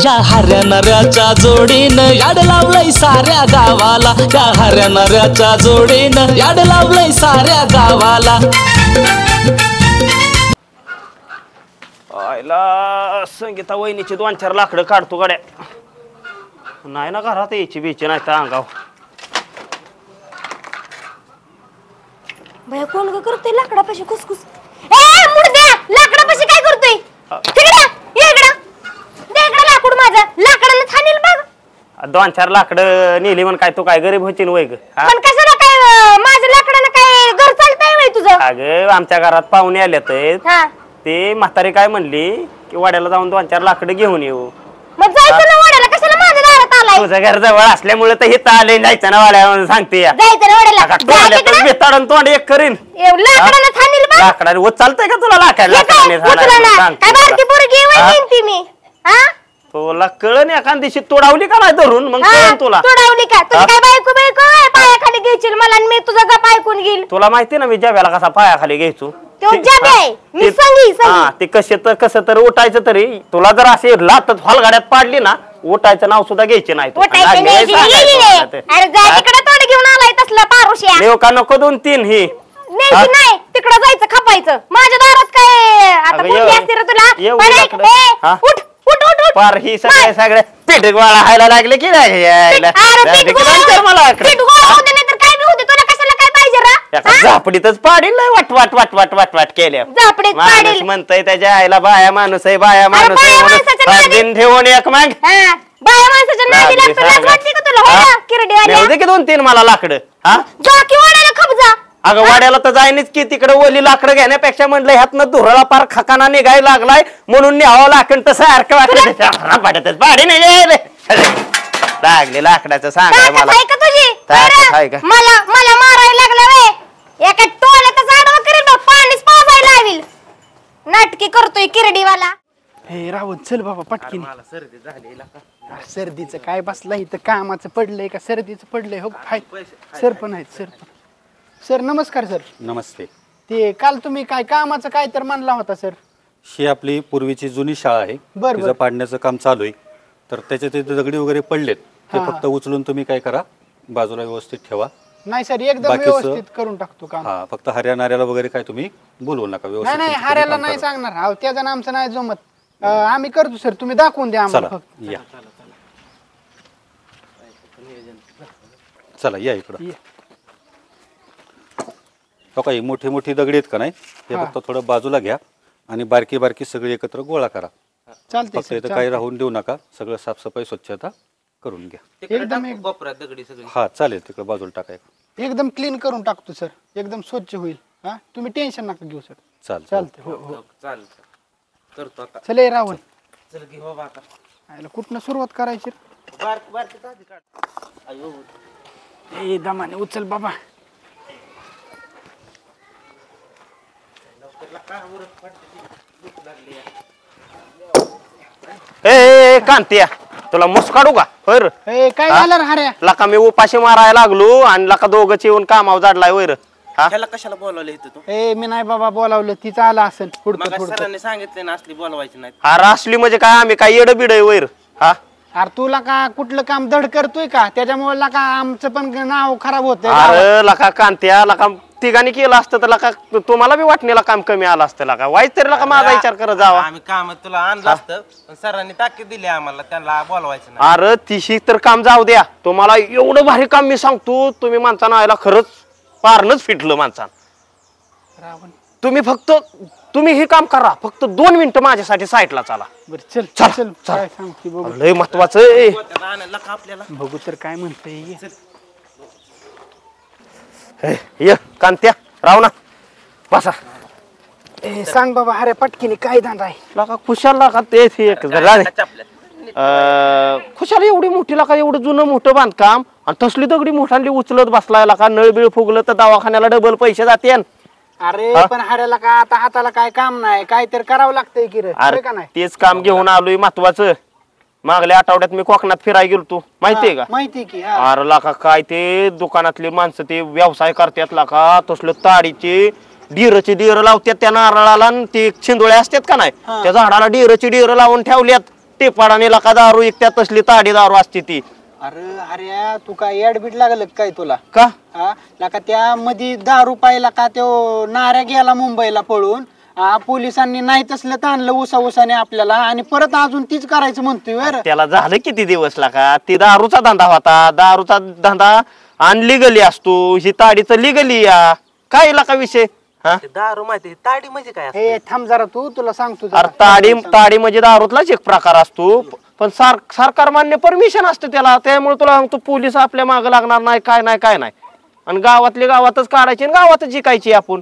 या हऱ्या नऱ्याच्या जोडीनं याड लावलंय साऱ्या गावाला, या हऱ्या नऱ्याच्या जोडीनं याड लावलंय साऱ्या गावाला. आयला संगीता वहिनीची 2-4 लाकडं काढतो गाड्या. नाही ना घरात यायची बीची नाही तर अंगाव. भया कोण ग करतोय लाकडापाशी कुसकुस? ए मुडद्या लाकडापाशी काय करतोय? तिकडे ये इकडे. दे इकडे लाकूड माझं. लाकडाला थानील बघ. 2-4 लाकडं नेली म्हण काय तू काय गरीब होती वय ग? पण कशाला काय माझं लाकडानं काय घर चालतंय वय तुझं? अगं आमच्या घरात पाहुणे आलेत. हां ते म्हातारी काय म्हणली की वाड्याला जाऊन 2-4 लाकडं घेऊन येऊ. मग जायचं ना वाड्याला, कशाला माझ्या दारात आलाय? तुझं घर जवळ असल्यामुळे तर हित आले जायचं ना वाड्याला सांगते. जायचं ना वाड्याला. बेताडून तोंड एक करीन. लाकडाला थानील बघ. लाकडाने चालतंय का तुला लाकडाला? काय बारकी पोरगी वय ती मी. हां तुला कळण एखाद दिवशी तोडावली का नाही धरून मग कळण तुला. तोडावली का? तुझी काय बायको बायको आहे पायाखाली घ्यायची मला आणि मी तुझा गप ऐकून घेईल. तुला माहिती ना मी जाब्याला कसा पायाखाली घ्यायचो. ते कसं तर उठायचं तरी तुला जर असे लातच हॉलगाड्यात पाडली ना उठायचं नाव सुद्धा घ्यायचे नाही. का नको 2-3 ही नाही तिकडं जायचं खपायचं माझ्या दारात काय आता कोणती असते रे तुला? उठ उठ उठ उठ. पार ही सगळ्या पीठ गोळा व्हायला लागले की नाही झापडीतच पाडील नाही वाट वाट वाट वाट वाट वाट केल्या. माणूस म्हणतोय त्याच्या आईला बाया माणूस आहे बाया माणूस आहे म्हणून दिन ठेवून एक मग बाया माणसाच्या नादी लागतं लाज वाटते का तुला? हो किरडीवाल्या. दे की 2-3 मला लाकडं. जा की वाड्याला खप जा. अगं वाड्याला तर जाईनच की तिकडे ओली लाकडं घेण्यापेक्षा म्हणलं ह्यातनं धुराला पार खकाना निघायला लागलाय म्हणून न्यावं लाकड तर सारखं वाटत पाडी नाही लागले लाकडाचं सांगाय मला. मला मला मारायला लागला वे एका टोल्यातच आडवं करील पाणीच पाजायला लावील. नाटकी करतोय किरडीवाला. हे रावण चल बाबा पटकीने. सर्दी झाली. सर्दीचं काय बसला इथं कामाचं पडलंय का सर्दीचं पडलंय? हो सर पण आहेत सर. सर नमस्कार. सर नमस्ते. ते काल तुम्ही काय कामाचं काय तर म्हणला होता सर? ही आपली पूर्वीची जुनी शाळा आहे, तिचं पाडण्याचं काम चालू आहे. तर त्याच्यात ते दगडी वगैरे पडलेत ते फक्त उचलून तुम्ही काय करा बाजूला व्यवस्थित ठेवा. नाही सर एकदम व्यवस्थित करून टाकतो काम. हा फक्त हरियाणाला वगैरे काय तुम्ही बोलवू नका. व्यवस्थित नाही हऱ्याला नाही सांगणार. हा त्याचं आमचं नाही जमत. आम्ही करतो सर तुम्ही दाखवून द्या आम्हाला फक्त. या चला या इकडं. काही मोठी मोठी दगडी आहेत का नाही हे फक्त थोडं बाजूला घ्या आणि बारकी बारकी सगळी एकत्र गोळा करा. चालतंय फक्त इथं काही राहून देऊ नका. सगळं साफसफाई स्वच्छता करून घ्या. एकदम हा चालेल तिकडे बाजूला टाकायचं. एकदम क्लीन करून टाकतो सर. एकदम स्वच्छ होईल. हा तुम्ही टेन्शन नका घेऊ सर. चालतंय. हो हो करतो आता. चले रावण चल घे बाबा आता. कुठनं सुरुवात करायची? ए दमाने उचल बाबा. ए कांतिया तुला मुस काढू का? होय काय झालं हऱ्या? लका मी उपाशी मारायला लागलो आणि लका दोघंच येऊन कामावर जाडलाय वैर. ह्याला कशाला बोलावलं इथं तू? मी नाही बाबा बोलावलं तिचं आला असेल. सरांनी सांगितलं ना असली बोलवायची नाही. अरे असली म्हणजे काय आम्ही काय येड बिड वैर? हा अरे तुला का कुठलं काम धड करतोय का त्याच्यामुळे लका आमचं पण नाव खराब होत. अरे लका कांत्या लका तिघांनी केलं असतं तर लका तुम्हाला बी वाटणीला काम कमी आलं असतं. लका वाईट तरी लका माझा विचार करत जावा. आम्ही काम तुला आणलं असतं पण सरांनी ताकीद दिली आम्हाला त्यांना बोलवायचं नाही. अरे तिशी तर काम जाऊ द्या. तुम्हाला एवढं भारी काम मी सांगतो तुम्ही माणसानं आयला खरंच पारणच फिटलं माणसान. तुम्ही फक्त तुम्ही हे काम करा फक्त 2 मिनिटं माझ्यासाठी साईडला चला. चल चल काय सांगते बघू. लय महत्वाचं आपल्याला बघू तर काय म्हणतोय. ये कांत्या राव ना बसा. सांग बाबा अरे पटकीने काय धंदा आहे? लका खुशाल लागा ते खुशाल एवढी मोठी लागा एवढं जुनं मोठं बांधकाम आणि तसली दगडी मोठाली उचलत बसलाय लागा. नळबिळ फुगलं तर दवाखान्याला डबल पैसे जाते. अरे पण हऱ्याला का आता हाताला काय काम नाही काय तर करावं लागतंय की रे? का नाही तेच काम घेऊन आलोय महत्वाचं. मागल्या आठवड्यात मी कोकणात फिरायला गेलतो माहितीये का? माहिती की. अरे लाका काय ते दुकानातले माणसं ते व्यवसाय करतात लाका तसलं ताडीचे डिरचे डिर लावतात त्या नारळाला. ते छिंदोळे असतात का नाही त्या झाडाला डिरचे डिर लावून ठेवल्यात टेपाडाने लका दारू एकत्यात तसली ताडी दारू असते ती. अरे अरे तू काय ऍडमिट लागलं काय तुला? का हा लका त्या मध्ये दारू पाहिला का तो नाऱ्या गेला मुंबईला पळून. पोलिसांनी नाही तसलं ताणलं उसाने आपल्याला आणि परत अजून तीच करायचं म्हणतोय बरं. त्याला झालं किती दिवस लागा? ती दारूचा धंदा होता. दारूचा धंदा अनलिगली असतो. ही ताडीचं लिगली या काय लाका विषय? हा ते दारू माहिती ताडी म्हणजे काय हे थांब जरा तुला सांगतो जरा. अरे ताडी म्हणजे दारूतलाच एक प्रकार असतो. पण सरकार मान्य परमिशन असतं त्याला. त्यामुळे तुला सांगतो पोलीस आपल्या मागे लागणार नाही काय नाही. आणि गावातली गावातच काढायची आणि गावातच जिकायची आपण.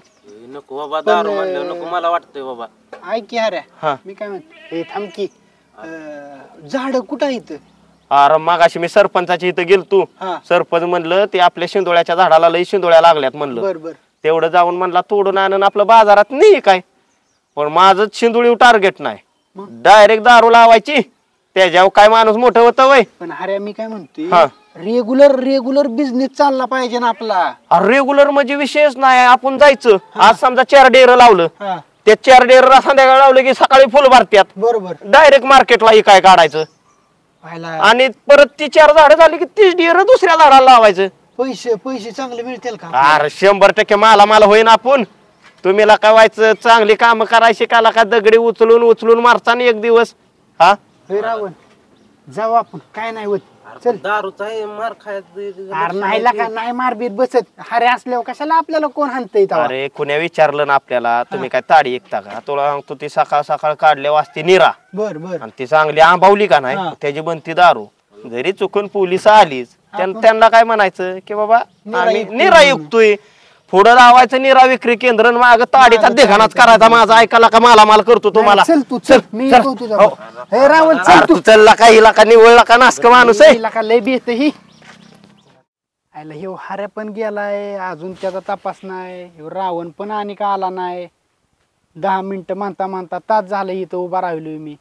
नको बाबा दारू म्हणलं नको मला वाटतंय बाबा. ऐक की अरे हा. मी काय म्हणतो हे थांब की झाड कुठं आहेत? अरे मगाशी मी सरपंचाच्या इथं गेलतो. हा. सरपंच म्हणलं ते आपल्या शिंदोळ्याच्या झाडाला लई शिंदोळ्या लागल्यात म्हणलं. बर तेवढं जाऊन म्हणला तोडून आणून आपलं बाजारात नाही काय. पण माझं शिंदोळी टार्गेट नाही. डायरेक्ट दारू लावायची त्याच्यावर काय माणूस मोठं होतं वय. पण अरे मी काय हा. म्हणतोय रेग्युलर बिझनेस चालला पाहिजे ना आपला. रेग्युलर म्हणजे विषयच नाही. आपण जायचं आज समजा 4 डेर लावलं. हा त्या 4 डेर संध्याकाळी लावलं की सकाळी फुल भरत्यात. बरोबर डायरेक्ट मार्केटला ही काय काढायचं पाहिला. आणि परत ती 4 झाडं झाली की 30 डेर दुसऱ्या झाडाला लावायचं. पैसे चांगले मिळतील का? अरे 100% माला होईन आपण. तुम्ही काय व्हायचं चांगली काम करायची का दगडी उचलून मारताना एक दिवस. हा हे रावण जाऊ आपण काय नाही होत. चल दारूचा आहे मार खायचं. अरे नाही का नाही मारबीर बसत. अरे असल्यावर कशाला आपल्याला कोण हाणतंय तेव्हा? अरे कुण्या विचारलं ना आपल्याला तुम्ही काय ताडी ऐकता का? तुला सांगतो ती सकाळ काढल्या वाजती निरा बर आणि ती चांगली आंबावली का नाही हा. त्याची बनती दारू. जरी चुकून पोलिस आलीच त्यांना काय म्हणायचं की बाबा आम्ही निरा विकतोय. पुढं लावायचं निरा विक्री केंद्र माग ताडीचा देखानाच करायचा. माझा ऐकायला का मालामाल करतो तुम्हाला. चल तू चल मी येतो तुझा. हे रावण चल तू. तू चलला का हिला का निवळला का नासक माणूस आहे. हिला का लय बेत ही. आयला ह्यो हाऱ्या पण गेलाय अजून त्याचा तपास नाही. ह्यो रावण पण आणि का आला नाही. 10 मिनिटं म्हणता तास झालं इथं उभा राहिलोय मी.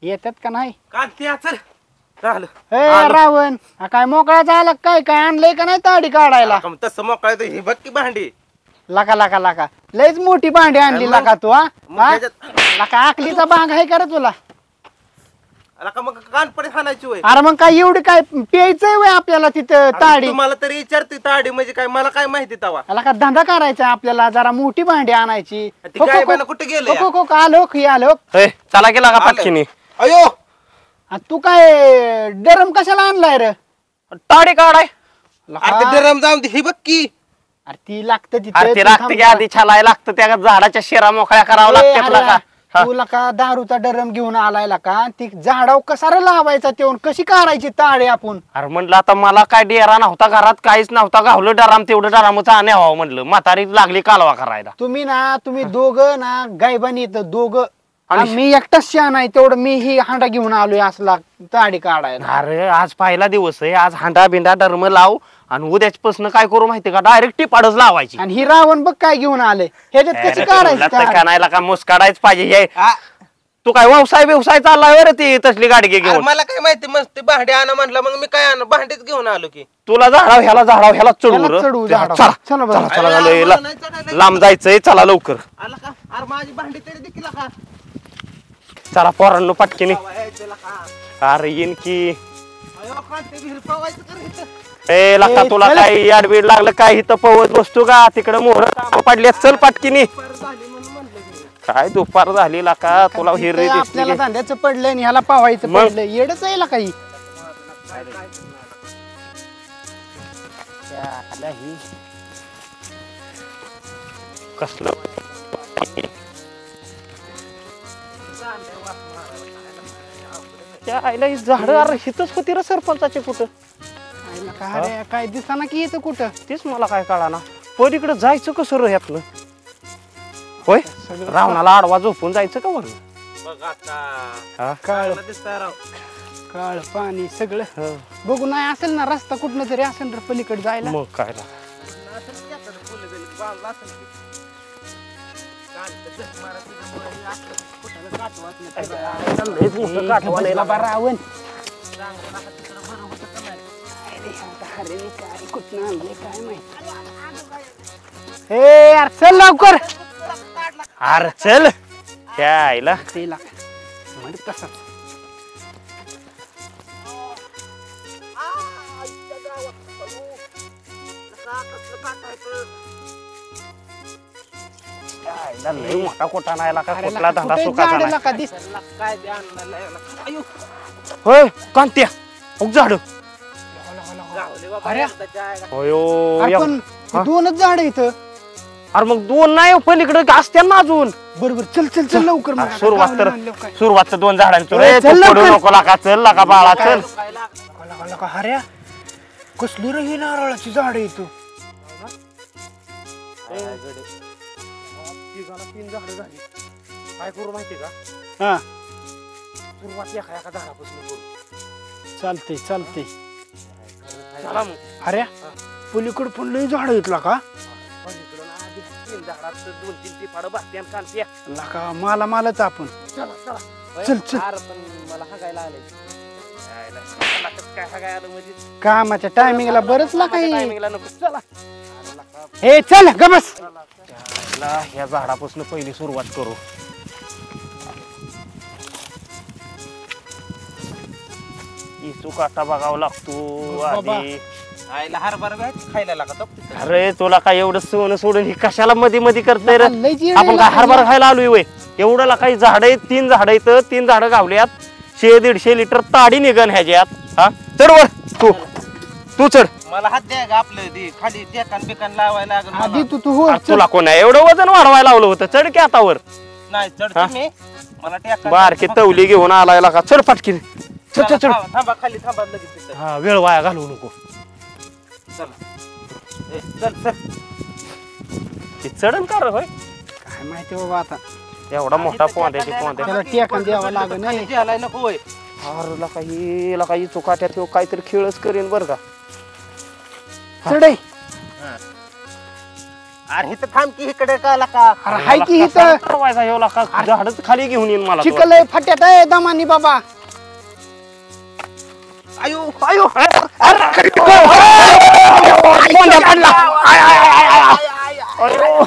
येतात का नाही? कांती चल झालं. ए रावण काय मोकळा झाला काय आणलंय का नाही ताडी काढायला? का मग तसं मोकळायचं ही बघ की भांडी. लका लयच मोठी भांडी आणली लका तू. हा लका आकलीचा बांग आहे का रे तुला? आला का मग कानपडी हाणायची होय. अरे मग काय एवढी काय प्यायचंय वय आपल्याला तिथं ताडी? तुम्हाला तरी विचारते ताडी म्हणजे काय मला काय माहिती तवा. त्याला का धंदा करायचा आपल्याला जरा मोठी भांडी आणायची. ती गायबानं कुठे गेलं या? आलो ए, चला गेला का पाटकीनी अयो तू काय डरम कशाला आणलाय रे? ताडी काढाय. अरे ते ड्रम जाऊन दे ही बघ की. अरे ती लागतं अरे ते तिथे लागतं की आधी छालाय लागतं त्या झाडाच्या शिरा मोकळ्या करावं लागतात का. तुला का दारूचा डरम घेऊन आलाय का? ती झाडाव कसा रे लावायचा तेवढं कशी काढायची ताडी आपण? अरे म्हणलं आता मला काय डेरा नव्हता घरात काहीच नव्हता. गावलं डराम तेवढं डरामच आणावं म्हणलं. म्हातारी लागली कालवा करायला. तुम्ही दोघं ना गायबानी येतं दोघं. आणि मी एकटाच शहा नाही तेवढं मी ही हांडा घेऊन आलोय असला ताडी काढायला. अरे आज पहिला दिवस आहे. आज हांडा बिंडा डरम लाव आणि उद्यापासून काय करू माहितीये का डायरेक्ट टिपाडच लावायची. आणि ही रावण बघ काय घेऊन आले ह्याच्यात कशी काढायची? कानायला का मुस काढायच पाहिजे. तू काय व्यवसाय चाललाय रे ती तसली गाडी अरे घेऊन. मला काय माहिती मस्त भांडी आणा म्हणलं मग मी काय आण भांडीच घेऊन आलो की. तुला झाडाव ह्याला चढू ह्याला चढवू, झाडावर. चला चला बरं. चला अरे, झालं, मला नाही चढायला. लांब जायचंय. चला लवकर आला का अरे माझी भांडी तरी देखील का. चला पोरांनो पटकीने. यायचं का. अरे येईन की अयो कांती विहीर पवायचं कर इथं. ए लका तुला काय याडबीड लागलं काय इथं पवत बसतो का? तिकडे मोहर पडले. चल पटकीने. काय दुपार झाली लाका तुला हिर ते आपल्याला धांद्याचं पडलंय आणि ह्याला पावायचं मग? पडलंय. येडच आहे काही. कसलं त्या आईला ही झाड अरे हितच होती रे सरपंचाची कुठं. आईला काय रे, काय दिसाना की येतं कुठं? तेच मला काय कळाना. पलीकडे जायचं कसं रे ह्यातनं? होय रावणाला आडवा झोपून जायचं का वरून? बघ आता हा? काळ दिसतंय राव. काळ पाणी सगळं बघू नाही असेल ना रस्ता कुठनं तरी असेल रे पलीकडे जायला. मग काय ला. रावण हे यार चल लवकर. अरे चल त्या आईला तेला म्हणजे तसा आईला लय मोठा कोटा नाही का अरे कुठला लका, धंदा कुठे सुखाचा झाडं नाही. लका दिस काय ते आणलं अयो होय कांत्या मग झाड गावले बाबा अरे. एकदाच्या आईला. होयो अरे पण दोनच झाड इथं. अरे मग दोन नाही पलीकडे असते ना अजून बरोबर चल चल चल लवकर मग आता सुरुवात तर गावाला आणलं काय. सुरुवात तर 2 झाडांची ए, रे चल तू पडू लवकर. नको लाका चल लाका बाळा चल लका, लका, हऱ्या कसली रे ही नारळाची झाड इथं. काय करू माहिती का हा सुरुवात एका झाडापासून करू चालते चालते. चला मग अरे पलीकडे पण लई झाड इथला का पलीकडं ना आधी 3 झाडात 2-3 टिपाडं बसते आणि कांत्या लका मला मालच आपण चला चला चल चल अरे पण मला हागायला आले काय हागायला म्हणजे कामाच्या टायमिंगला बरंच लका हे. टायमिंगला नको चला हे चल ग बस. ह्या झाडापासून पहिली सुरुवात करू इचू काटा बघावा लागतो बाबा. आधी आईला हरभरा बी खायला लागत अरे तुला काय एवढं सोनं सोडून ही कशाला मध्ये मध्ये करताय रे लई चिड आपण काय लागली. हरभरा खायला आलोय वय एवढं काही झाड आहेत 3 झाड आहेत 3 झाडं गावल्यात 100-150 लिटर ताडी निघन ह्याच्यात हा चढ वर तू चढ मला हात द्या का आपलं ते खाली टेकान बिकान लावायला लागल मला. आधी तू हो अरे तुला कोण आहे एवढं वजन वाढवायला लावलं होतं चढ की आता वर नाही हा? चढतो मी मला टेकान बारकी तवली घेऊन आलाय का चढ पटकी चढ चढ चढ थांबा खाली थांबा लगेच तिथं. हा वेळ वाया घालवू नको चला ए, चल चल ती चढण का रे होय काय माहिती बाबा आता एवढा मोठा पोंद्याची पोंद्या त्याला टेकन द्यावं लागेल खाली नाही. जेवायला नको होय अरे लका ही चुकाट्यात ह्यो काहीतरी खेळच करेन बरं का चढे अरे इथं थांब की इकडे का का अरे हाय की इथं ठरवायचा ह्यो लका झाडच खाली घेऊन येईन मला तो. चिकल आहे फाट्यात आहे दमानी बाबा. आयो आयो पोंद्या काढला. I, I, I, I, I. अयो.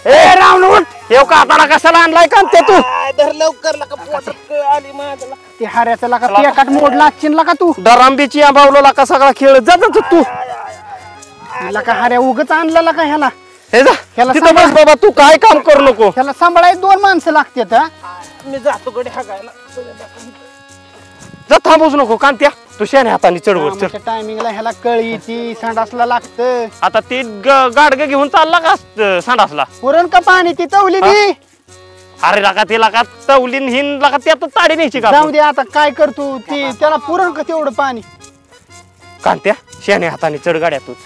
ए रावण उठ येऊ का आता कशाला आणलाय का ते तू धर लवकर लका पोटात कळ आली माझ्याला ते हाऱ्याचा लका पेकाट मोडला चिनला का तू डरांबीची आंबावला का सगळा खेळ जात तू लका हाऱ्या उगच आणला का ह्याला हे जा ह्याला तिथं बस बाबा तू काय काम करू नको ह्याला सांभाळायला 2 माणसं लागतात हा. मी जातो कडे हागायला जा थांबूच नको कांत्या तू शेणे हाताने चढवर चढ कामाच्या टायमिंगला ह्याला कळी ती संडासला लागतं. आता ती गाडगं घेऊन चालला का संडासला पुरण का पाणी ती तवली ती अरे लाका ते लाका तवलीन हिन लाका त्यात ताडी न्यायची का जाऊ आपण? दे आता काय करतो ती त्याला पुरण का तेवढं पाणी. कांत्या शेणे हाताने चढ गाड्यातूच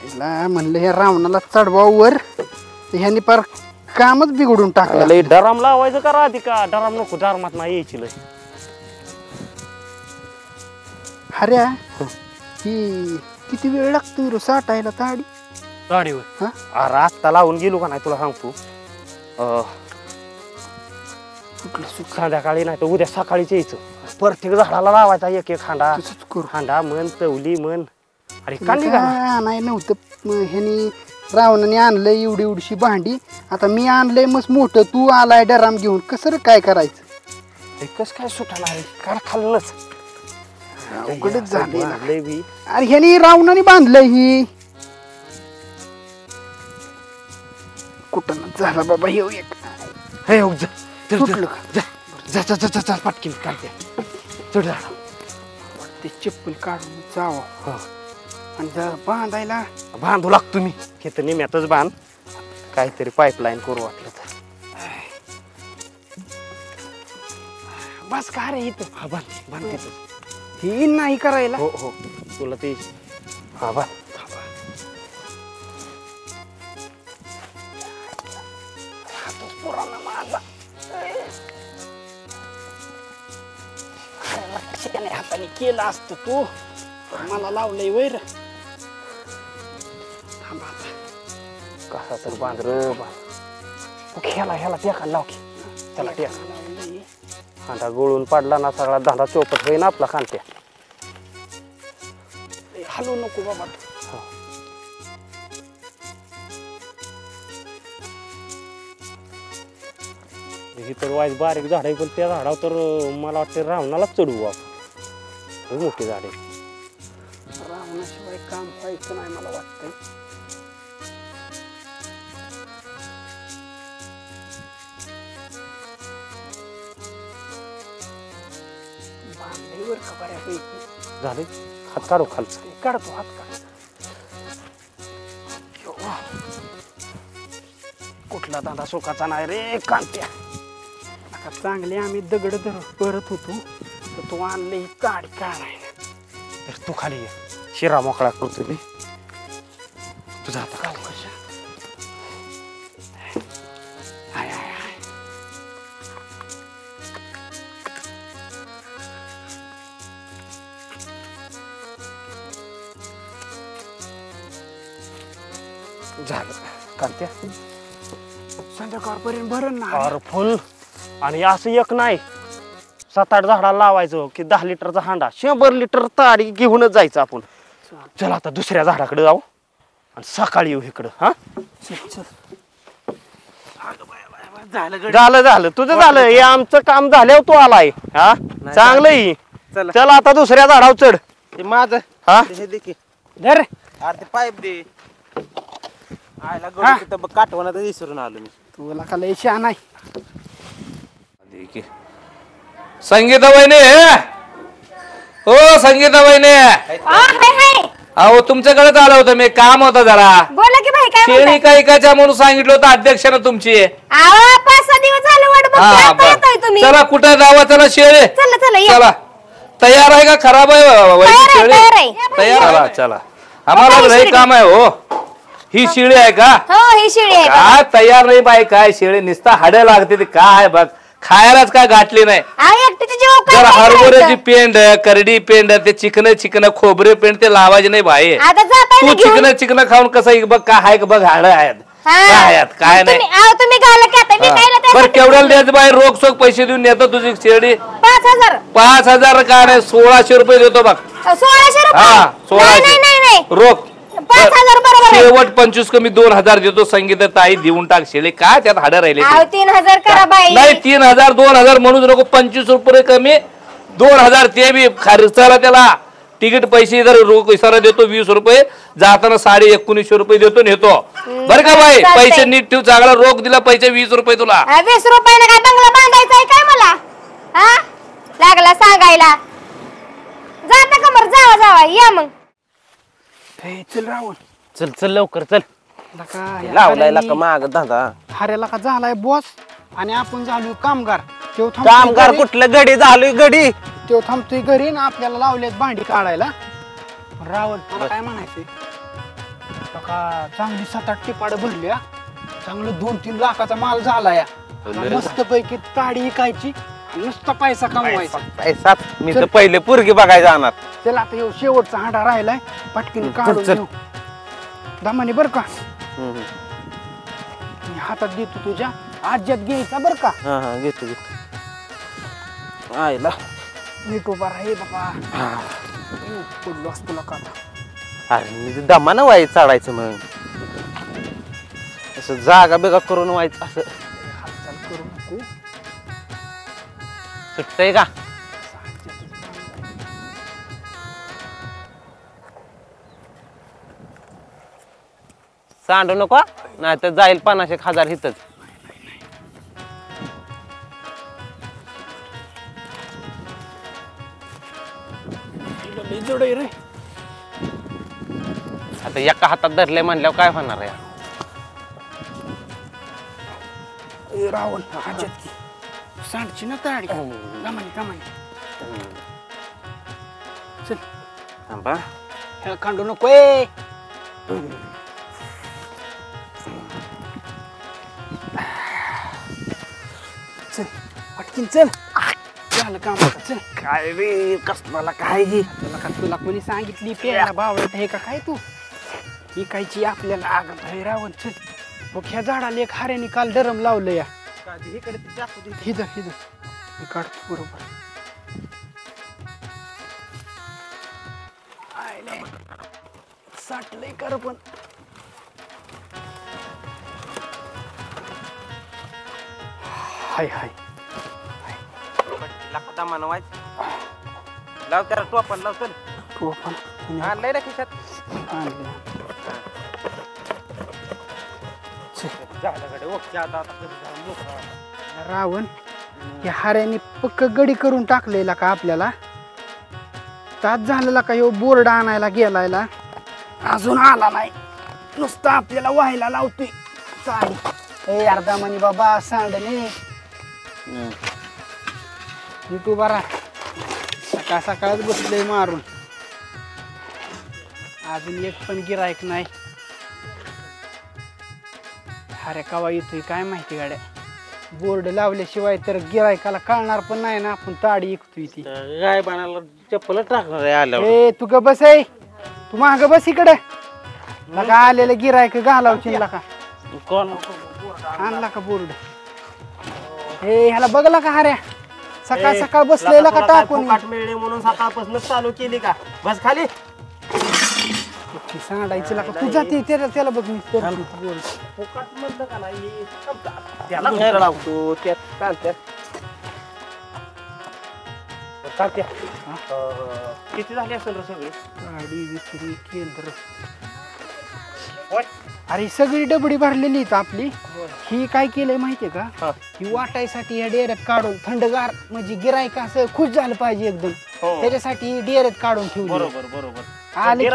आईला म्हणलं ह्या रावणाला चढवा वर ह्यानी पर कामच बिघडून टाकलं. लय डराम लावायचं का राधी का डराम नको डरमात नाही यायची लय हऱ्या ही किती वेळ लागतो रे साठायला ताडी. गाडीवर हा? अरे आत्ता लावून गेलो का नाही तुला सांगतो कुठलं सुख संध्याकाळी नाही तर उद्या सकाळीच यायचं प्रत्येक झाडाला लावायचा एक खांडा तसंच करू. खांडा म्हण तवली म्हण अरे काढली का नाही? नाही नव्हतं ह्यानी रावणाने आणलंय एवढी एवढीशी भांडी. आता मी आणलंय मस्त मोठं तू आलाय डराम घेऊन कसं रे काय करायचं. हे कस काय सुटणार काय खाल्लंच अवघडच झालंय ना. लय बी अरे ह्यानी रावणाने बांधलंय ही कुठं न झाला बाबा हे एक हे हो, जा. चल, चल. सुटलं का? जा जा जा जा जा पटकीन काढते चढ झाडा ते चप्पल काढून जावं हा. आणि जर बांधायला बांधू लागतो मी हे तर निम्यातच बांध काहीतरी पाईपलाईन करू वाटलं तर बस का रे इथं हा बांध बांध तिथं. ही नाही करायला. हो हो तुला ते हा बांध हाताने केलं असतं तू मला लावलंय वैर. थांबा आता. कसा तर बांध र बांध ह्याला टेका लाव की त्याला टेका लावलंय. खांदा गोळून पडला ना सगळा धंदा चौपट होईना आपला खांत्या हलवू नको बाबा तू. ही तर वाईज बारीक झाड आहे पण त्या झाडावर तर मला वाटतं रावणालाच चढवू आपण मोठी झाडे रावणाशिवाय काम व्हायचं नाही मला वाटतंय. बांधलंय बरं का बऱ्यापैकी. झाले हात काढू खालचा. काढतो हात काढ. कुठला दादा सुखाचा नाही रे कांत्या. आता चांगले आम्ही दगड परत होतो तर तू आणले ही काडी काढायला. तर तू खाली ये शिरा मोकळा करतो मी तुझा हात काढ. कशा हाय हाय हाय. झालं कांत्या. संध्याकाळपर्यंत भरण ना. अरे फुल. आणि असं एक नाही 7-8 झाडाला लावायचं की 10 लिटरचा हांडा 100 लिटर ताडी घेऊनच जायचं आपण. चल आता दुसऱ्या झाडाकडे जाऊ आणि सकाळी येऊ इकडं. हा झालं झालं तुझं झालं हे आमचं काम झाल्यावर तू आलाय. हा चांगलं ही. चला. चल आता दुसऱ्या झाडावर चढ. ते माझं हा हे दे की. धर. अरे ते पाईप दे. आयला गडू तिथं काठवणात विसरून आलो मी. तुला का लय शहाणा आहे. संगीता वहिनी हो संगीता वहिनी हाय हाय. अहो तुमच्याकडेच आलं होतं मी काम होतं जरा. बोला की भाई काय शेळी काही कायच्या म्हणून सांगितलं होतं अध्यक्षानं तुमची. आवा 5-6 दिवस झाले वाट हा बघतोय. आता येताय तुम्ही. चला कुठं जावा चला शेळी. चला चला या. चला तयार आहे का खराब आहे वहिनी तयार आहे, शेळी? तयार आहे. तयार चला चला आम्हाला लई काम आहे हो. ही शिळी आहे का? हो ही शिळी आहे. काय तयार नाही बाई काय शेळी निसता हाडं लागते ते काय बघ खायलाच काय गाठली नाही. एकटीची जीव काय जर हरभऱ्याची करायचं? पेंड करडी पेंड ते चिकन खोबरे पेंड ते लावायचे नाही बाई. आता जाताय तू ना घेऊन. चिकन खाऊन कसं बघ काय आहे का बघ हाड आहेत काय आहेत काय नाही. तुम्ही घाला की आता मी खायला बरं त्यासाठी- केवढ्याला द्यायचं बाई रोख सोख पैसे देऊन येतो तुझी शेळी. 5,000. 5,000 काय नाही 1,600 रुपये देतो बघ. 1,600 रुपये. हा नाही 1,600 नाही नाही रोख 5,000 बरोबर आहे. शेवट 25 कमी 2,000 देतो. संगीता ताई देऊन टाक शेळी काय त्यात हाडं राहिले ते. 3,000 करा बाई. नाही 3,000 2,000 म्हणून नको 25 रुपये कमी 2,000 ते बी खर्चाला त्याला तिकीट पैसे जर सर देतो 20 रुपये जाताना 1950 रुपये देतो नेतो बरं का बाई. चालतंय. पैसे नीट ठेव चांगला रोख दिला पैसे 20 रुपये तुला. 20 रुपयाने काय बंगला बांधायचा आहे काय मला? हा लागला सांगायला. जाता का मर जावा या मग. चल रावण. चल चल लवकर चल. लावलाय का माग धंदा. हाऱ्याला का झालाय बॉस आणि आपण झालो कामगार. तो कामगार कुठलं गडी झालोय गडी. तो थांबतोय घरी ना आपल्याला लावलेत भांडी काढायला. रावण मला काय म्हणायचंय का चांगली 7-8 टिपाड भरल्या चांगलं 2-3 लाखाचा माल झाला या. मस्त पैकी काडी इकायची नुसता पैसा कमवायचा. पैसा मी तर पहिले पोरगी बघायला जाणार. चल आता ह्यो शेवटचा हांडा राहिलाय पटकीन काढून चल. घेऊ. दमाने बर का मी हातात देतो तुझ्या आज्यात घ्यायचा बर का. हा हा घेतो घेतो. आयला नीट उभा राही बाबा. पडलो असतो तुला का अरे मी दमानं वाई चढायचं मग असं जागा बेगा करून व्हायचं असं हालचाल करू नको. सुटतंय का. सांडू नको नाही तर जाईल 50,000 हितच. जोड रे. आता एका हातात धरले म्हणल्यावर काय होणार आहे. रावण आज्यात घे. सांडची ना ताडी दमाने दमाने. चल थांबा. ह्याला कांडू नको ए. चल पटकीन चल. झालं काम आता चल. काय रे कसला काय ही. तुला कोणी सांगितली प्यायला बावळत आहे का काय तू इकायची आपल्याला आगत आहे रावण. चल बघ ह्या झाडाला एक हाऱ्याने काल डरम लावलं या. हिदर हिदर मी काढतो बरोबर. साठलंय कर पण हाय हाय दमानं व्हायचं. लाव त्याला टोपण लाव चल. तू आपण आणलंय ना खिशात. रावण या हाऱ्याने पक्क गडी करून टाकलेला का आपल्याला. तास झालेला का ह्यो बोर्ड आणायला गेलायला अजून आला नाही नुसतं आपल्याला व्हायला लावतोय चालेल ए अर्धा म्हणे बाबा सांडणे तू बरा सकाळ सकाळच बसलोय मारून अजून एक पण गिरायक नाही अरे कवा येतोय काय माहिती गाड्या बोर्ड लावल्याशिवाय तर गिरायकाला कळणार पण नाही ना आपण ताडी विकतोय ती काय बनायला चप्पल टाकणार आहे आल्यावर ए तू ग बस आहे तू माग बस इकडे लका आलेलं गिरायक घालावची का कोण आणला का बोर्ड हे ह्याला बघला का हऱ्या सकाळ सकाळ बसलेला का टाकून मिळणे म्हणून सकाळपासून चालू केली का बस खाली सांगायचं का तू जाते त्याला बघ मी बोर्ड फुकट म्हणलं का नाही त्याला घ्यायला लावतो त्यात चालत्या चालत्या किती झाली असेल रे सगळे गाडी विक्री केंद्र अरे सगळी डबडी भरलेली आहेत आपली ही काय केलंय माहितीये का ही वाटायसाठी या डेऱ्यात काढून थंडगार म्हणजे गिरायक असं खुश झालं पाहिजे एकदम त्याच्यासाठी डेऱ्यात काढून ठेवली बरोबर बरोबर आले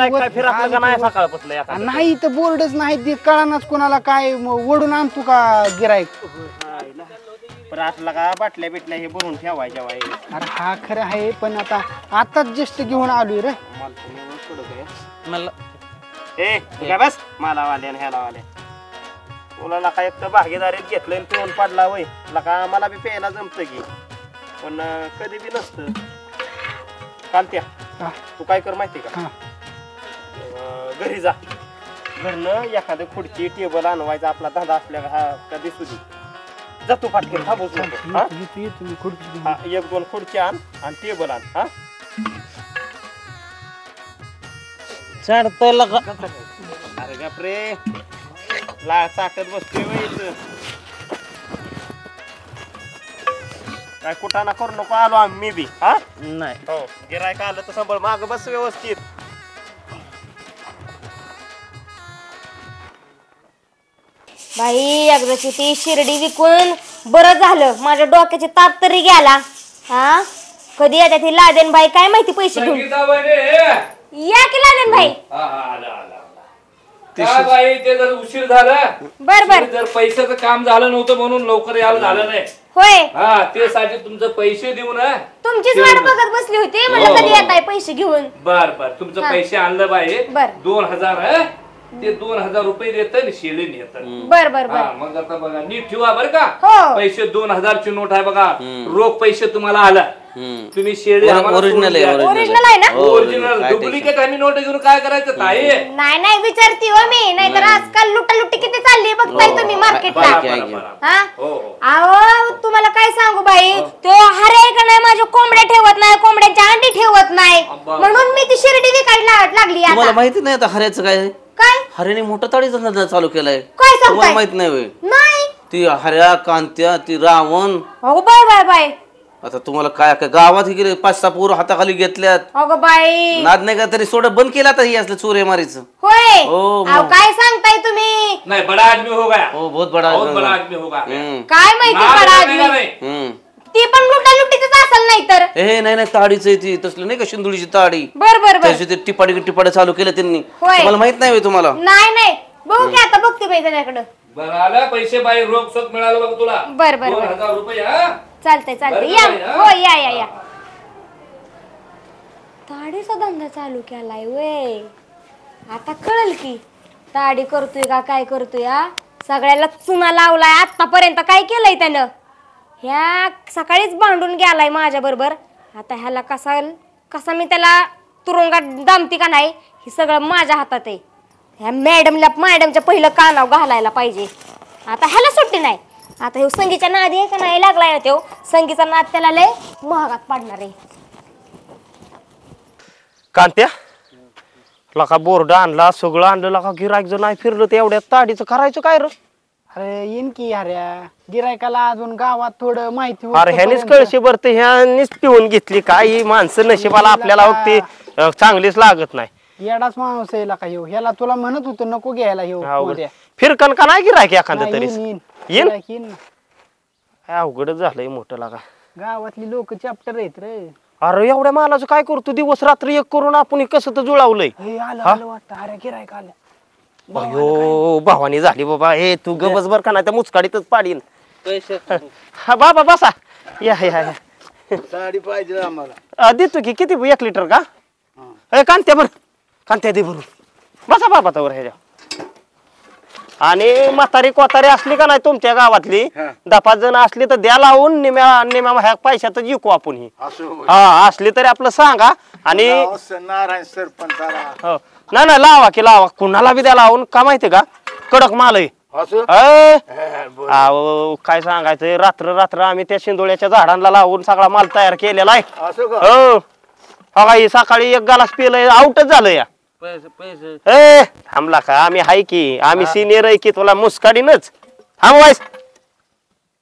नाही तर बोर्डच नाही ते कळानाच कोणाला काय ओढून आणतो का गिरायक पण असला का बाटल्या बिटल्या हे भरून ठेवायच्या बाई अरे हा खरं आहे पण आताच जस्ट घेऊन आलोय रे मला ए काय बस मला वाले ह्याला वाले तुला का एक तर भागीदारीत घेतलंय पिऊन पडला वय का मला बी प्यायला जमतं की पण कधी बी नसतं कांत्या तू काय कर माहिती का घरी जा घरनं एखादं खुर्ची टेबल आणवायचा आपला धंदा असल्या हा कधी सुधी जातो फाटके थांबूच नको एक दोन खुर्ची आण आणि टेबल आण हा चढतोय लगा अरे बापरे ला चाकत बसतोय वय काय कुठाना करू नको आलो आम्ही मी बी हा नाही हो गिरायक आलं तर सांभाळ माग बस व्यवस्थित बाई एकदाची ती शिर्डी विकून बरं झालं माझ्या डोक्याची ताप तरी गेला हा कधी येतात ही लादेन बाई काय माहिती पैसे घेऊन या की लादेन भाई काय बाई ते जर उशीर झाला बर बर जर पैशाचं काम झालं नव्हतं म्हणून लवकर यायला झालं नाही होय हा ते साठी तुमचं पैसे देऊ ना तुमचीच वाट बघत बसली होती म्हणलं कधी येताय पैसे घेऊन बर बर तुमचं पैसे आणलं बाई बर. 2000 ते 2000 रुपये देत शेळी नेत बर बर बर मग आता बघा नीट ठेवा बर का हो. पैसे 2000 ची नोट आहे बघा रोख पैसे तुम्हाला आला तुम्ही शेळी ओरिजिनल आहे ना ओरिजिनल डुप्लिकेट आम्ही नोट घेऊन काय करायचं ताई नाही नाही विचारती हो मी नाहीतर आजकाल लुटालुटी किती चालली बघताय तुम्ही मार्केटला हा अहो तुम्हाला काय सांगू बाई तो हरे का नाही माझ्या कोंबड्या ठेवत नाही कोंबड्यांच्या अंडी ठेवत नाही म्हणून मी ती शिर्डी विकायला लागली मला माहिती नाही आता हऱ्याचं काय काय हऱ्याने मोठा ताडीचा धंदा चालू केलाय काय तुम्हाला माहित नाही होय नाही ती हऱ्या कांत्या ती रावण अगो बाय बाय बाय आता तुम्हाला काय काय गावात गेले 5-6 पोरं हाताखाली घेतल्यात अगो बाई नाद नाही का तरी सोडा बंद केला आता ही असलं चोरे मारीचं होय हो, मग. अहो काय सांगताय तुम्ही नाही बडा आदमी हो गया हो बहुत बडा बहुत बडा आदमी होगा काय माहिती बडा आदमी ती पण लुटालुटीच असेल नाही तर हे नाही नाही ताडीच आहे ती तसलं नाही का शिंदुळीची ताडी बर बर बर त्याची ते टिपाडी चालू केलं त्यांनी होय. तुम्हाला माहित नाही होय तुम्हाला नाही नाही बघू की आता बघते बाई त्याच्याकडं बरं आला पैसे बाई रोख सोख मिळालं बघ तुला बर बर बर 2000 रुपये हा चालतंय चालतंय बरं या बाई, हा? हो या या या ताडीचा धंदा चालू केलाय वे आता कळल की ताडी करतोय का काय करतोय हा सगळ्याला चुना लावलाय आतापर्यंत काय केलंय त्यानं ह्या सकाळीच भांडून गेलाय माझ्या बरोबर आता ह्याला कसा मी त्याला तुरुंगात दामती का नाही हे सगळं माझ्या हातात आहे ह्या मॅडमच्या पहिलं कानाव घालायला पाहिजे आता ह्याला सुट्टी नाही आता हे संगीच्या नादी आहे का नाही लागलाय तो संगीचा नाद त्याला लय महागात पडणार आहे कांत्या लका बोर्ड आणला सगळं आणलं लका गिरायक जर नाही फिरलं तर एवढ्या ताडीचं करायचं काय रे अरे येईन की अरे गिरायकाला अजून गावात थोडं माहिती अरे ह्यानीच कळशी भरते ह्यानीच पिऊन घेतली काय ही माणसं नशिबाला आपल्याला ती चांगलीच लागत नाही येडाच माणूस आहे का ह्यो ह्याला तुला म्हणत होतं नको घ्यायला ह्यो फिरकन का नाही गिरायक एखादं तरी येईन येईन ना अवघडच झालंय मोठं लागा गावातली लोक चॅप्टर आहेत रे अरे एवढ्या मालाचं काय करतो दिवस रात्र एक करून आपण हे कसं तर जुळावलंय. आलं वाटतं. अरे गिरायक आलं. अयो भावानी झाली बाबा. हे तू गबस बर का नाही त्या मुचकाडीतच पाडीन. पैसे हा बाबा बसा. या या या. साडी पाहिजे आम्हाला. देतो की किती 1 लिटर का? कांत्या बर कांत्या दे भरून. बसा बाबा तवर ह्याच्या. आणि म्हातारी कोतारी असली का नाही तुमच्या गावातली 10-5 जण असली तर द्या लावून निम्या ह्या पैशातच विकू आपण ही. हा असली तरी आपलं सांगा. आणि नारायण सरपंचाला हो नाही लावा की लावा. कुणाला बी द्या लावून का माहितीये का कडक माल आहे. काय सांगायचं रात्र रात्र आम्ही त्या शिंदोळ्याच्या झाडांना लावून सगळा माल तयार केलेला आहे. हो ही सकाळी 1 ग्लास पिलंय आउटच झालं या. पैसे थांबला का? आम्ही हाय की आम्ही सिनियर आहे की तुला मुस्काडीनच थांबवायस.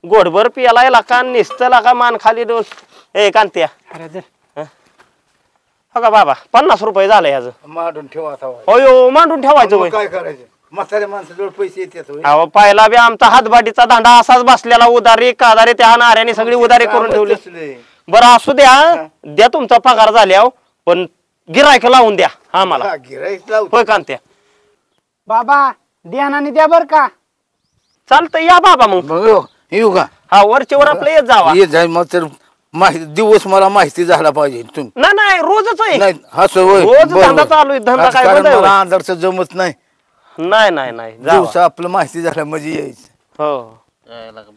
गोडभर पियाला का निसतला का मान खाली डोस. कांत्या हो का बाबा 50 रुपये झालं ह्याचं. मांडून ठेवा. होय मांडून ठेवायचं होय. काय करायचं? म्हातारे माणसाजवळ पैसे येतात. अहो पाहिला बी आमचा हातबाडीचा दांडा असाच बसलेला. उदारी कादारी त्या नाऱ्याने सगळी उदारी करून ठेवली. बरं असू द्या तुमचा पगार झाल्यावर पण गिरायक लावून द्या आम्हाला. होय कांत्या बाबा ध्यानाने द्या बर का. चालतं या बाबा मग येऊ का? हा वरच्यावर आपलं येत जावा. येत जाईल मग तर माहिती दिवस मला माहिती झाला पाहिजे. तुम्ही नाही रोजच आहे. नाही असं होय. रोज बरं, धंदा बरं. चालू आहे. धंदा काय कारण बंद आहे मला होय? अंधारचं जमत नाही. नाही जावा. दिवस आपलं माहिती झालं म्हणजे यायचं. हो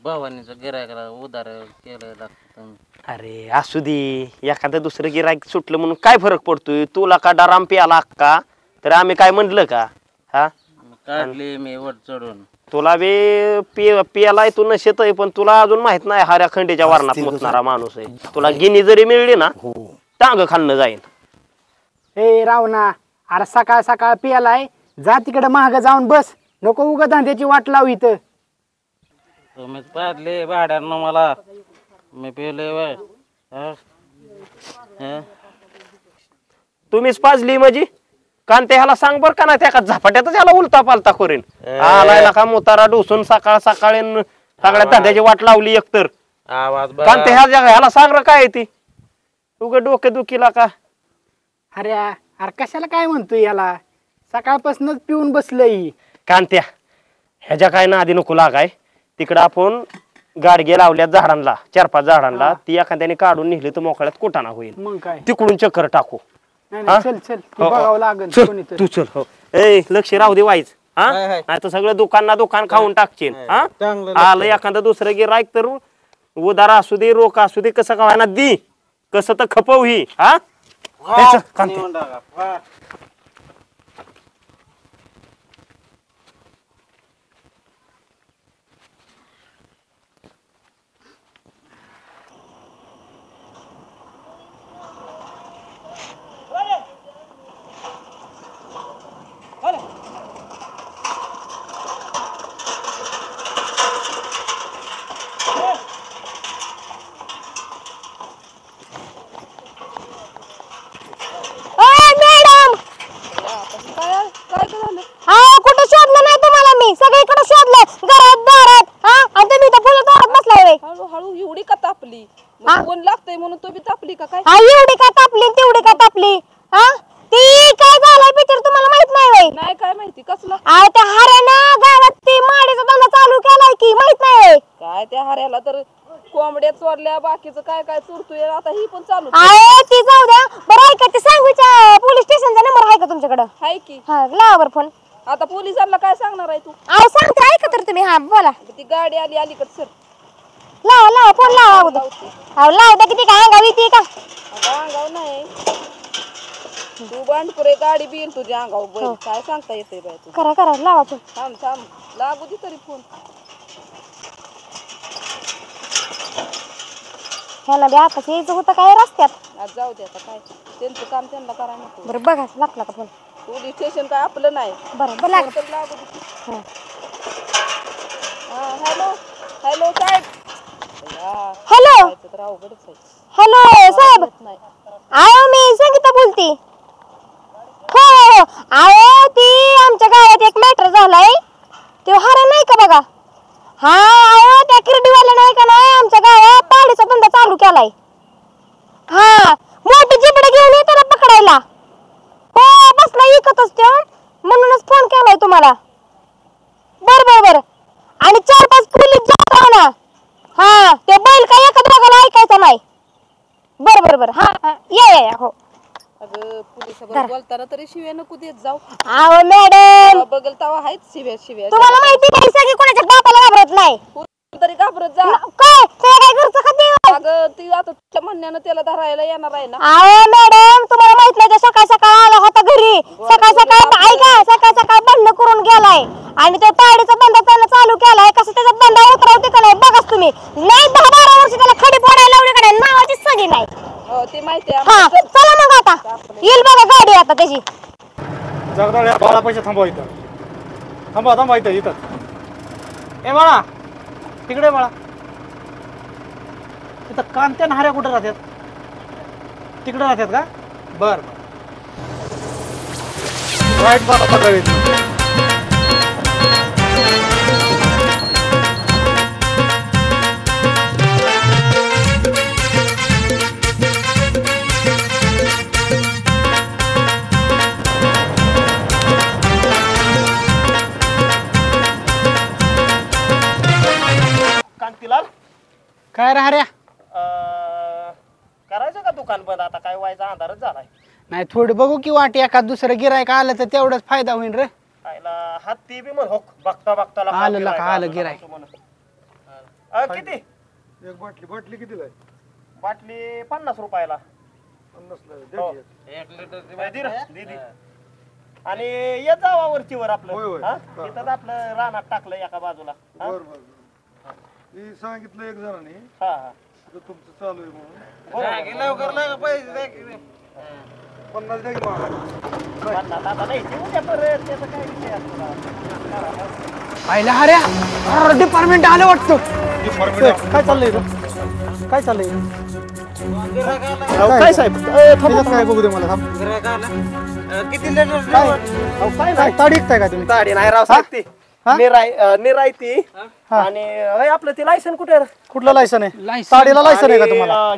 भावानीचं गिरायकाला उधार केलं लागतं. अरे असू दे एखादं दुसरं गिरायक सुटलं म्हणून काय फरक पडतोय. तुला का डराम प्याला का तर आम्ही काय म्हणलं का? हा काढली मी वर चढून. तुला बी पियालाय तू नशेत आहे पण तुला अजून माहित नाही हाऱ्या खंडीच्या वरणात मुतणारा माणूस आहे. तुला गिनी जरी मिळली ना टांग खाल्लं जाईल. ए रावणा अरे सकाळ सकाळ पियालाय. जा तिकडे महाग जाऊन बस. नको उगा धंद्याची वाट लावू इथं. तुम्हीच पाडले भाड्यानं मला. मी पेले वय तुम्हीच पाजली म्हणजे कांते ह्याला सांग बर का नाही त्या झपाट्यातच ह्याला उलता पालता करेन. आलाय का मुतारा डोसून सकाळ सकाळी सगळ्या धंद्याची वाट लावली एकतर. आवाज कांते ह्याला सांग र काय ती उगा डोके दुखीला का? अरे कशाला काय म्हणतोय याला? सकाळपासूनच पिऊन बसलंय. कांत्या ह्याच्या काय नादी नको लागाय. तिकडं आपण गाडगे लावल्यात झाडांना 4-5 झाडांना. ती एखाद्याने काढून निघली तर मोकळ्यात कुटाणा होईल. मग काय? तिकडून चक्कर टाकू. नाही, चल चल ते बघावं लागेल कोणी तर. तू चल. हो लक्ष राहू दे वाईच. हा नाही तर सगळं दुकान खाऊन टाकशील. हा आलं एखादं दुसरं गिराईक तर उदार असू दे रोख असू दे कसं का दी कसं तर खपव ही. हा कुठे शोधलं नाही तुम्हाला मी सगळीकडे शोधलं घरात दारात. आणि तुम्ही तर फुलं तोडत बसलाय व्हय. हळूहळू एवढी का तापली? कोण लागतंय म्हणून तुम्ही तापली का काय? एवढी काय तापली तेवढी काय तापली? ती काय झालंय पिक्चर तुम्हाला माहित नाही व्हय? नाही काय माहिती कसलं? त्या हऱ्यानं गावात ती माडीचा धंदा चालू केलाय की माहित नाही व्हय? काय त्या हऱ्याला तर कोंबड्या चोरल्या बाकीचं काय काय चोरतोय. आता ही पण चालू ती जाऊ द्या. बरं ऐका ते सांगूच्या पोलीस स्टेशनचा नंबर आहे का तुमच्याकडं? हाय की. लावा बरं फोन. आता पोलिसांना काय सांगणार आहे तू? सांगते ऐका तर तुम्ही. बोला. ती गाडी आली अलीकडे सर. लावा फोन लावा अगोदर. लावा द्या किती काय अंगावी ती का? अंगाव नाही तू बांडपुरे गाडी बिल तुझ्या अंगाव काय सांगता येते बाय तू. करा लावा फोन. थांब लागू दे तरी फोन. ह्याला बी आताच यायचं होतं काय रस्त्यात. आज जाऊ दे आता काय त्यांचं काम त्यांना करायला नको. बरं बघा लागला का फोन? पोलीस स्टेशन काय आपलं नाही. बरं लागू दे. हॅलो साहेब. हॅलो तर अवघडच आहे. हॅलो साहेब. मी संगीता बोलते. हो ती आमच्या गावात एक मॅटर झालाय. ते हरा नाही का बघा. त्या किरडीवाल्या नाही का नाही आमच्या गावात पाडीचा धंदा चालू केलाय. मोठी जिबड घेऊन ये त्याला पकडायला. हो बसला इकतच त्यो, म्हणूनच फोन केलाय तुम्हाला. बर बर बर. आणि 4-5 पोलीस जाता ना. हा ते बैल काय एका दोघाला ऐकायचं नाही. बर बर बर. हा या हो. अगं पोलिसाबरोबर बोलताना तरी शिव्या नको देत जाऊ. अहो मॅडम बघल तवा आहेत शिव्या तुम्हाला माहिती नाही सगळी कोणाच्या बापाला घाबरत नाही. तरी घाबरत जा. काय काय घरचं खाते. अगं ती आता तुझ्या म्हणण्यानं त्याला धरायला येणार आहे ना. अहो मॅडम तुम्हाला माहित नाही सकाळ सकाळ आला होता घरी. सकाळ ऐका सकाळ बंद करून गेलाय आणि तो ताडीचा बंद त्याला चालू केलाय. कसं त्याचा बंद उतरवते का नाही बघाच तुम्ही. नाही 10-12 वर्ष त्याला खडी फोडायला लावली का नाही नावाची सगी नाही. हो ते माहिती आहे. हा चला मग आता येईल बघा गाडी आता त्याची. जगदाळे बाळा पैसे थांबवा इथं. थांबा इथं. ए बाळा तिकडे बाळा. इथं कांत्या हाऱ्या कुठे राहतात? तिकडे राहतात का? बर राईट बाळा. कांतीलाल काय राहऱ्या? करायचं का दुकान बंद? आता काय व्हायचा अंधारच झालाय. नाही थोडी बघू की वाटी एखाद दुसरं गिरायक आलं तर तेवढाच फायदा होईल रे. आयला हात ती बी म्हण हो बघता आलं गिरायक. किती एक बाटली कितीला आहे? बाटली 50 रुपयाला. 50 ला 1 लिटर आणि येत जावा वरचीवर होय, आपलं. होय. हा? तिथंच आपलं रानात टाकलं एका बाजूला. हा? बर मी सांगितलं एक जणांनी हा हा तुमचं चालू आहे म्हणून. लवकर लवकर पैसे द्या की. 50 द्या की मला. 50 आता नाही देऊ द्या परत. त्याचा काय विषय असतो ना. पाहिलं हाऱ्या डिपार्टमेंट आलं वाटतं. काय चाललंय इथं? काय चाललंय काय साहेब काय बघू दे मला. किती लिटर काय ताडी काय का तुम्ही? गाडी नाही राव साहेब ती निरायती. आणि आपलं ते लायसन कुठे? कुठलं लायसन आहे? ताडीला लायसन आहे का तुम्हाला?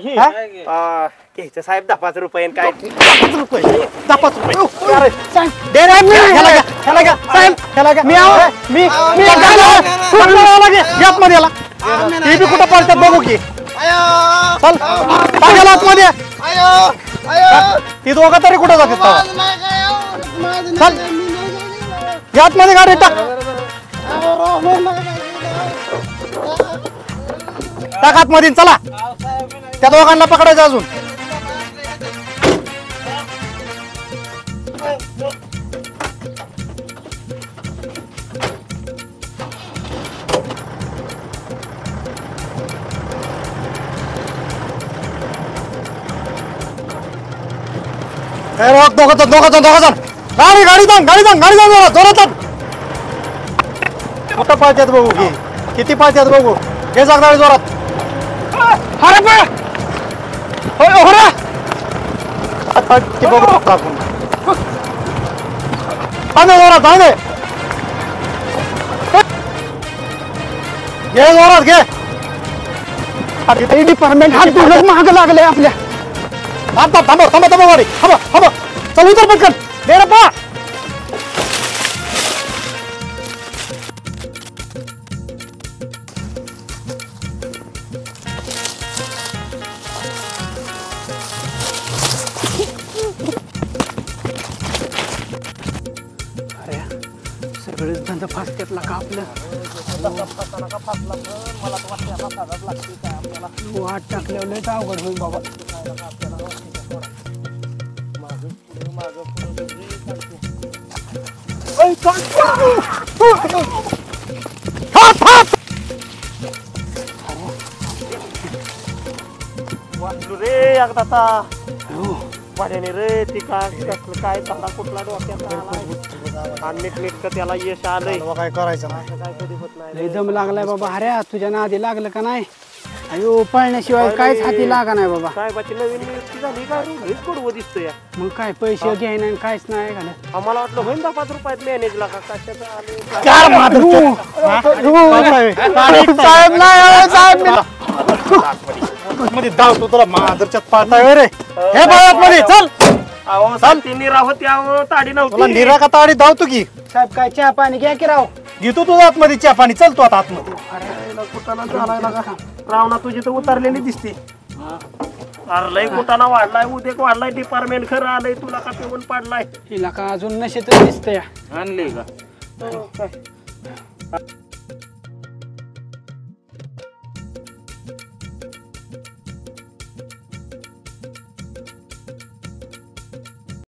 घ्यायचं साहेब 10-5 रुपये काय? 10 रुपये. कुठं पडतात बघू की. चल टाकायला आतमध्ये. ती दोघं तरी कुठं जातात? चल या आतमध्ये गाडी टाक. टाक आतमध्ये. चला त्या दोघांना पकडायचं अजून. दोघं जण गाडी जोरात. मोठं पाळत्यात बघू की किती पाळत्यात बघू. हे जगदाळे जोरात. जोरात घे. डिपार्टमेंट हात पूर्ण महाग लागले आपल्या. थांबा गाडी. चल उतर पटकन. दे रे पा. सगळेच धंदा फासत्यातला का आपलं. वाट टाकल्यावर लयच अवघड होईल बाबा. वाचलो रे एकदा पाण्याने रे. ती काय चालला कुठला डोक्यात आणि नीटनेटकं त्याला यश आलंय. काय करायचं नाही. काय कधी होत नाही. लय दम लागलाय बाबा. अरे तुझ्या नादी लागलं का नाही? अयो पळण्याशिवाय काहीच हाती लागा नाही बाबा. साहेबाची नवीन नियुक्ती झाली का? हेच कडवं दिसतोय. मग काय पैसे घ्यायला आणि काहीच नाही का? आम्हाला वाटलं होईल 10-5 रुपयात मॅनेजला का कशाचं आले. साहेब नाही साहेब मध्ये धावतो तुला माधरच्यात पाळताय रे हे बाळात मध्ये चल अहो चाल ती निरा होती अहो ताडी तुला नव्हती निरा का ताडी धावतो की साहेब काय चहा पाणी घ्या की राव घेतो तुझा आतमध्ये चहा पाणी चल तू आता आतमध्ये कुटाणा झालाय ना का रावणा तुझी तर उतरलेली दिसते अरे लय कुटाणा वाढलाय उद्या वाढलाय डिपार्टमेंट खरं आलंय तुला का पेऊन पाडलाय हिला का अजून नशेतच दिसतंय आणले का